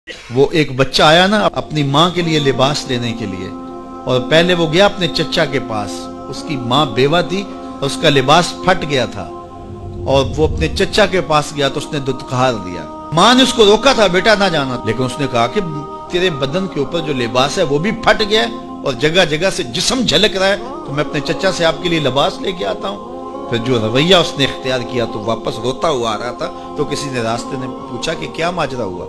وہ ایک بچہ آیا نا اپنی ماں کے لیے لباس لینے کے لیے، اور پہلے وہ گیا اپنے چچا کے پاس. اس کی ماں بیوہ تھی اور اس کا لباس پھٹ گیا تھا، اور وہ اپنے چچا کے پاس گیا تو اس نے دتکار دیا. ماں نے اس کو روکا تھا بیٹا نہ جانا، لیکن اس نے کہا کہ تیرے بدن کے اوپر جو لباس ہے وہ بھی پھٹ گیا اور جگہ جگہ سے جسم جھلک رہا ہے، تو میں اپنے چچا سے آپ کے لیے لباس لے کے آتا ہوں. پھر جو رویہ اس نے اختیار کیا تو واپس روتا ہوا آ رہا تھا، تو کسی نے راستے نے پوچھا کہ کیا ماجرا ہوا.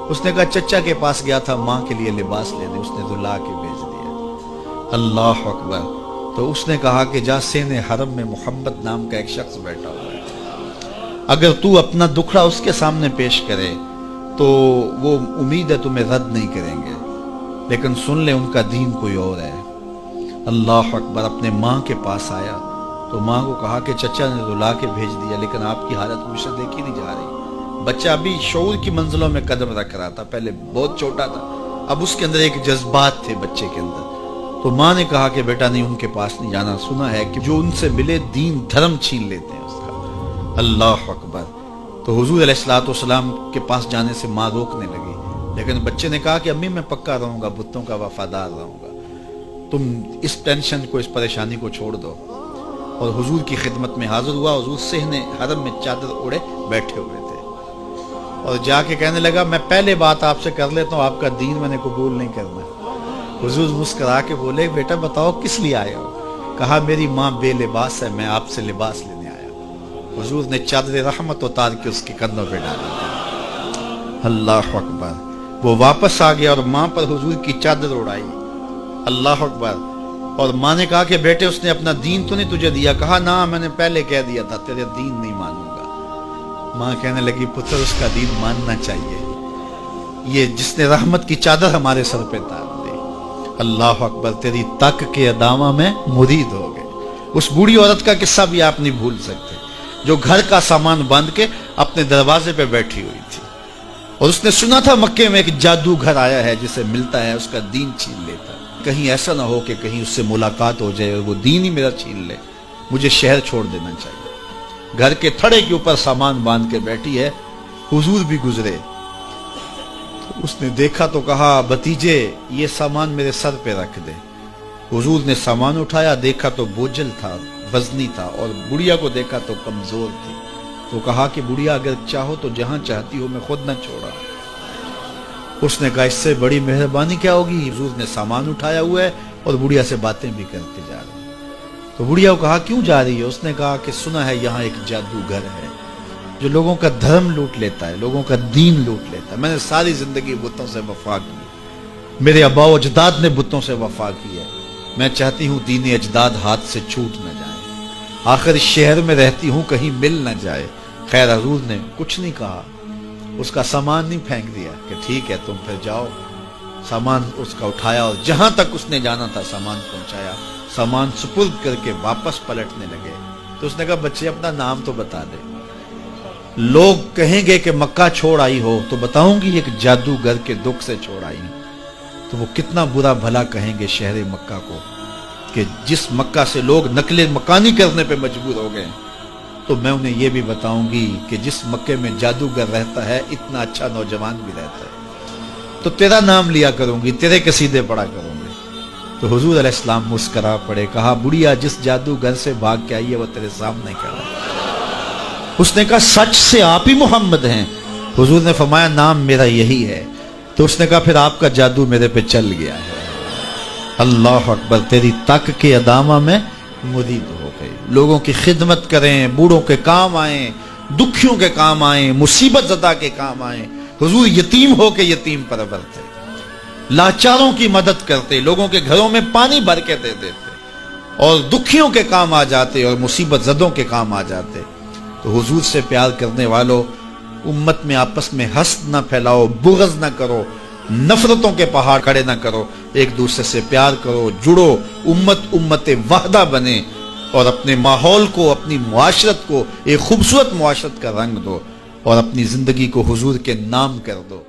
اس نے کہا چچا کے پاس گیا تھا ماں کے لیے لباس لینے، اس نے تو لا کے بھیج دیا. اللہ اکبر. تو اس نے کہا کہ جا سین حرم میں محمد نام کا ایک شخص بیٹھا ہوا ہے، اگر تو اپنا دکھڑا اس کے سامنے پیش کرے تو وہ امید ہے تمہیں رد نہیں کریں گے، لیکن سن لے ان کا دین کوئی اور ہے. اللہ اکبر. اپنے ماں کے پاس آیا تو ماں کو کہا کہ چچا نے تو لا کے بھیج دیا، لیکن آپ کی حالت مجھ سے دیکھی نہیں جا رہی. بچہ ابھی شعور کی منزلوں میں قدم رکھ رہا تھا، پہلے بہت چھوٹا تھا، اب اس کے اندر ایک جذبات تھے بچے کے اندر. تو ماں نے کہا کہ بیٹا نہیں ان کے پاس نہیں جانا، سنا ہے کہ جو ان سے ملے دین دھرم چھین لیتے ہیں اس کا. اللہ اکبر. تو حضور علیہ الصلوۃ والسلام کے پاس جانے سے ماں روکنے لگی، لیکن بچے نے کہا کہ امی میں پکا رہوں گا، بتوں کا وفادار رہوں گا، تم اس ٹینشن کو، اس پریشانی کو چھوڑ دو. اور حضور کی خدمت میں حاضر ہوا. حضور صحن حرم میں چادر اوڑے بیٹھے ہوئے تھے، اور جا کے کہنے لگا میں پہلے بات آپ سے کر لیتا ہوں، آپ کا دین میں نے قبول نہیں کرنا. حضور مسکرا کے بولے بیٹا بتاؤ کس لیے آئے ہو؟ کہا میری ماں بے لباس ہے، میں آپ سے لباس لینے آیا ہوں. حضور نے چادر رحمت اتار کے اس کے کندھوں پہ ڈالی. اللہ اکبر. وہ واپس آ گیا اور ماں پر حضور کی چادر اڑائی. اللہ اکبر. اور ماں نے کہا کہ بیٹے اس نے اپنا دین تو نہیں تجھے دیا؟ کہا نہ میں نے پہلے کہہ دیا تھا تیرے دین نہیں مانوں گا. ماں کہنے لگی پتر اس کا دین ماننا چاہیے، یہ جس نے رحمت کی چادر ہمارے سر پہ تار دی. اللہ اکبر. تیری تک کے ادامہ میں مرید ہو گئے. اس بوڑھی عورت کا قصہ بھی آپ نہیں بھول سکتے، جو گھر کا سامان باندھ کے اپنے دروازے پہ بیٹھی ہوئی تھی، اور اس نے سنا تھا مکے میں ایک جادوگر آیا ہے جسے ملتا ہے اس کا دین چھین لیتا ہے. کہیں ایسا نہ ہو کہ کہیں اس سے ملاقات ہو جائے اور وہ دین ہی میرا چھین لے، مجھے شہر چھوڑ دینا چاہیے. گھر کے تھڑے کے اوپر سامان باندھ کے بیٹھی ہے. حضور بھی گزرے تو اس نے دیکھا تو کہا بھتیجے یہ سامان میرے سر پہ رکھ دے. حضور نے سامان اٹھایا، دیکھا تو بوجھل تھا، وزنی تھا، اور بڑھیا کو دیکھا تو کمزور تھی. تو کہا کہ بڑھیا اگر چاہو تو جہاں چاہتی ہو میں خود نہ چھوڑا. اس نے کہا اس سے بڑی مہربانی کیا ہوگی؟ حضور نے سامان اٹھایا ہوا ہے اور بڑھیا سے باتیں بھی کرتے جا رہے ہیں. تو بڑھیا کو کہا کیوں جا رہی ہے؟ اس نے کہا کہ سنا ہے یہاں ایک جادوگر ہے جو لوگوں کا دھرم لوٹ لیتا ہے، لوگوں کا دین لوٹ لیتا ہے. میں نے ساری زندگی بتوں سے وفا کی، میرے آباء و اجداد نے بتوں سے وفا کی ہے، میں چاہتی ہوں دین اجداد ہاتھ سے چھوٹ نہ جائے، آخر اس شہر میں رہتی ہوں کہیں مل نہ جائے. خیر حضور نے کچھ نہیں کہا، اس کا سامان نہیں پھینک دیا کہ ٹھیک ہے تم پھر جاؤ. سامان اس کا اٹھایا اور جہاں تک اس نے جانا تھا سامان پہنچایا. سامان سپرد کر کے واپس پلٹنے لگے تو اس نے کہا بچے اپنا نام تو بتا دے، لوگ کہیں گے کہ مکہ چھوڑ آئی ہو تو بتاؤں گی ایک جادوگر کے دکھ سے چھوڑ آئی ہوں. تو وہ کتنا برا بھلا کہیں گے شہر مکہ کو کہ جس مکہ سے لوگ نقل مکانی کرنے پہ مجبور ہو گئے. تو میں انہیں یہ بھی بتاؤں گی کہ جس مکے میں جادوگر رہتا ہے اتنا اچھا نوجوان بھی رہتا ہے، تو تیرا نام لیا کروں گی، تیرے قصیدے پڑھا کروں گی. تو حضور علیہ السلام مسکرا پڑے. کہا بڑھیا جس جادوگر سے بھاگ کے آئی ہے وہ تیرے سامنے کھڑا ہے. اس نے کہا سچ سے آپ ہی محمد ہیں؟ حضور نے فرمایا نام میرا یہی ہے. تو اس نے کہا پھر آپ کا جادو میرے پہ چل گیا ہے. اللہ اکبر. تیری تک کے ادامہ میں مرید ہو گئی. لوگوں کی خدمت کریں، بوڑھوں کے کام آئیں، دکھیوں کے کام آئیں، مصیبت زدہ کے کام آئیں. حضور یتیم ہو کے یتیم پرور تھے، لاچاروں کی مدد کرتے، لوگوں کے گھروں میں پانی بھر کے دے دیتے، اور دکھیوں کے کام آ جاتے اور مصیبت زدوں کے کام آ جاتے. تو حضور سے پیار کرنے والوں، امت میں آپس میں حسد نہ پھیلاؤ، بغض نہ کرو، نفرتوں کے پہاڑ کھڑے نہ کرو، ایک دوسرے سے پیار کرو، جڑو، امت وحدہ بنے، اور اپنے ماحول کو، اپنی معاشرت کو ایک خوبصورت معاشرت کا رنگ دو، اور اپنی زندگی کو حضور کے نام کر دو.